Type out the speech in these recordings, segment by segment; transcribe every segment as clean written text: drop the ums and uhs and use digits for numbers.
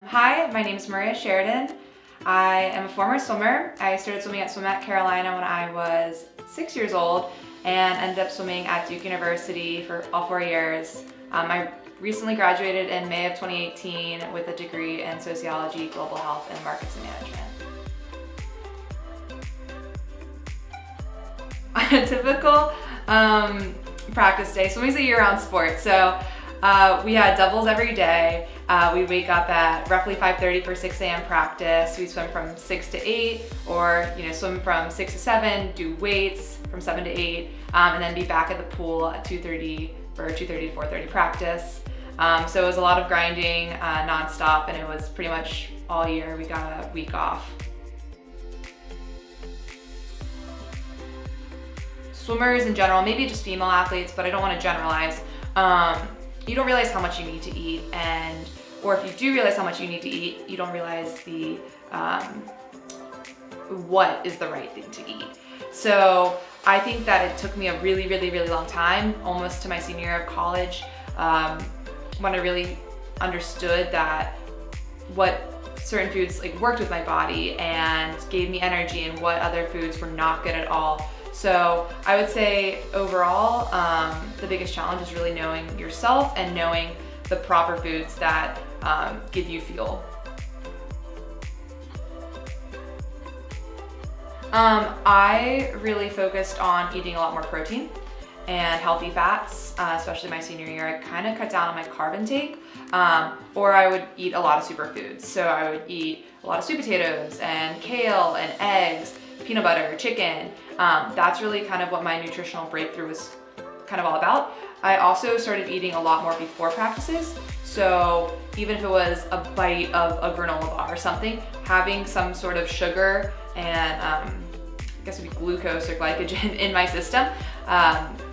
Hi, my name is Sheridan. I am a former swimmer. I started swimming at Swim at Carolina when I was 6 years old and ended up swimming at Duke University for all 4 years. I recently graduated in May of 2018 with a degree in sociology, global health, and markets and management. A typical practice day. Swimming's a year-round sport, so we had doubles every day. We wake up at roughly 5:30 for 6 a.m. practice. We swim from 6 to 8, or swim from 6 to 7, do weights from 7 to 8, and then be back at the pool at 2:30 for 2:30 to 4:30 practice. So it was a lot of grinding nonstop, and it was pretty much all year. We got a week off. Swimmers in general, maybe just female athletes, but I don't want to generalize. You don't realize how much you need to eat, or if you do realize how much you need to eat, you don't realize what is the right thing to eat. So I think that it took me a really long time, almost to my senior year of college, when I really understood that what certain foods worked with my body and gave me energy, and what other foods were not good at all. So I would say overall, the biggest challenge is really knowing yourself and knowing the proper foods that give you fuel. I really focused on eating a lot more protein and healthy fats, especially my senior year. I kind of cut down on my carb intake, or I would eat a lot of superfoods. So I would eat a lot of sweet potatoes and kale and eggs, peanut butter, chicken. That's really kind of what my nutritional breakthrough was kind of all about. I also started eating a lot more before practices. So even if it was a bite of a granola bar or something, having some sort of sugar and I guess it would be glucose or glycogen in my system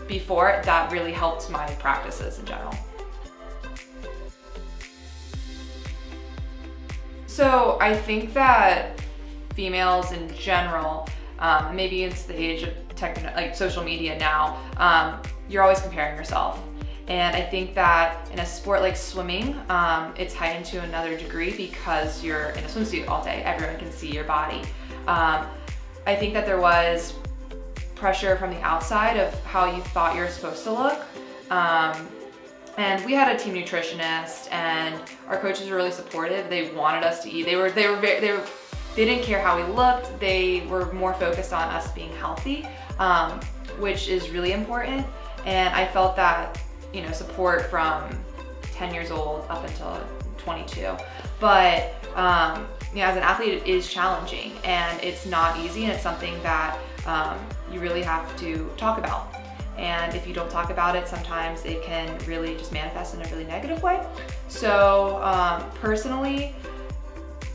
before, that really helped my practices in general. So I think that females in general, maybe it's the age of social media now, you're always comparing yourself. And I think that in a sport like swimming, it's heightened to another degree because you're in a swimsuit all day. Everyone can see your body. I think that there was pressure from the outside of how you thought you were supposed to look. And we had a team nutritionist, and our coaches were really supportive. They wanted us to eat. They didn't care how we looked. They were more focused on us being healthy, which is really important. And I felt that, support from 10 years old up until 22. But, as an athlete, it is challenging, and it's not easy, and it's something that you really have to talk about. And if you don't talk about it, sometimes it can really just manifest in a really negative way. So personally,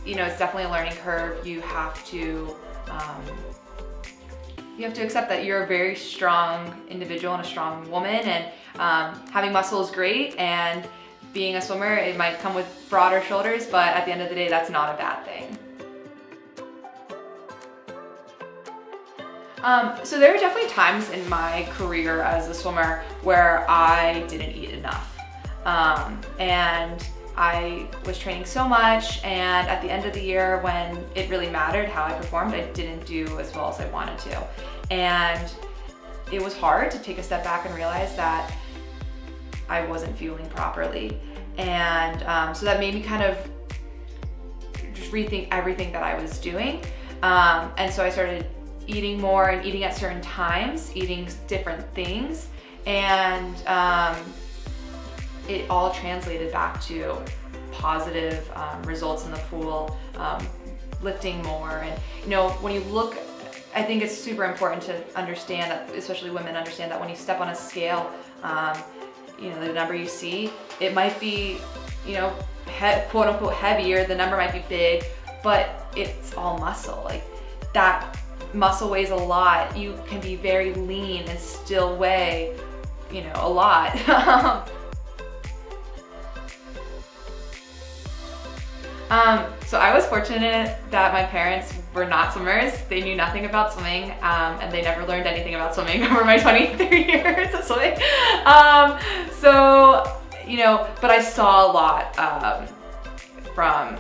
it's definitely a learning curve. You have to accept that you're a very strong individual and a strong woman, and having muscle is great, and being a swimmer, it might come with broader shoulders, but at the end of the day, that's not a bad thing. So there are definitely times in my career as a swimmer where I didn't eat enough. And I was training so much, and at the end of the year, when it really mattered how I performed, I didn't do as well as I wanted to. And it was hard to take a step back and realize that I wasn't fueling properly. And so that made me kind of just rethink everything that I was doing. And so I started eating more and eating at certain times, eating different things. And it all translated back to positive results in the pool, lifting more. And when you look, I think it's super important to understand that, especially women, understand that when you step on a scale, the number you see, it might be, quote unquote heavier, the number might be big, but it's all muscle. That muscle weighs a lot. You can be very lean and still weigh, a lot. So I was fortunate that my parents were not swimmers. They knew nothing about swimming, and they never learned anything about swimming over my 23 years of swimming. But I saw a lot from,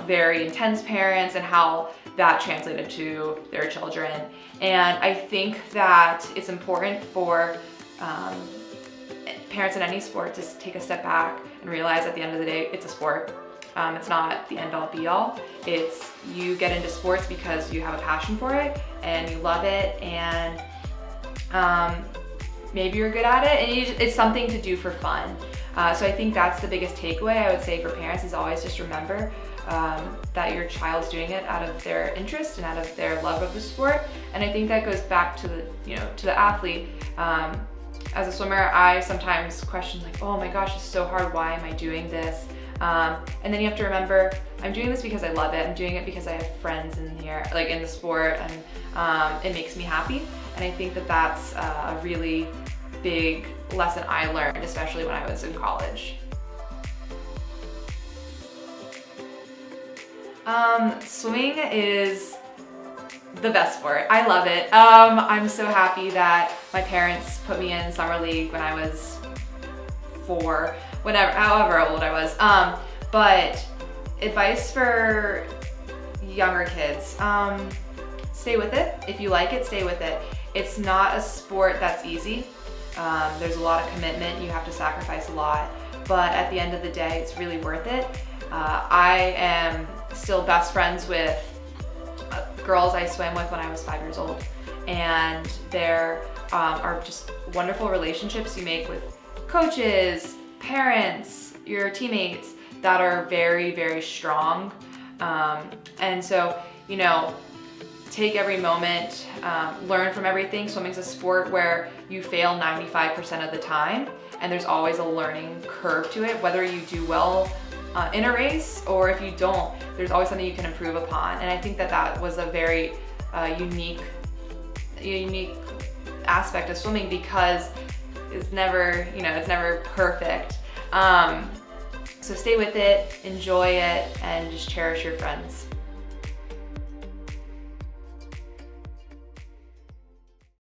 very intense parents and how that translated to their children. And I think that it's important for parents in any sport to take a step back and realize at the end of the day, it's a sport. It's not the end all be all. It's you get into sports because you have a passion for it and you love it, and maybe you're good at it, and it's something to do for fun. So I think that's the biggest takeaway I would say for parents is always just remember that your child's doing it out of their interest and out of their love of the sport. And I think that goes back to the athlete. As a swimmer, I sometimes question like, oh my gosh, it's so hard. Why am I doing this? And then you have to remember, I'm doing this because I love it. I'm doing it because I have friends in here, like in the sport, and it makes me happy. And I think that that's a really big lesson I learned, especially when I was in college. Swimming is the best sport. I love it. I'm so happy that my parents put me in summer league when I was 4, however old I was. But advice for younger kids, stay with it. If you like it, stay with it. It's not a sport that's easy. There's a lot of commitment. You have to sacrifice a lot, but at the end of the day, it's really worth it. I am still best friends with girls I swam with when I was 5 years old, and there are just wonderful relationships you make with coaches, parents, your teammates that are very, very strong. And so, take every moment, learn from everything. Swimming's a sport where you fail 95% of the time, and there's always a learning curve to it, whether you do well in a race or if you don't, there's always something you can improve upon. And I think that was a very unique aspect of swimming, because it's never perfect. So stay with it, enjoy it, and just cherish your friends.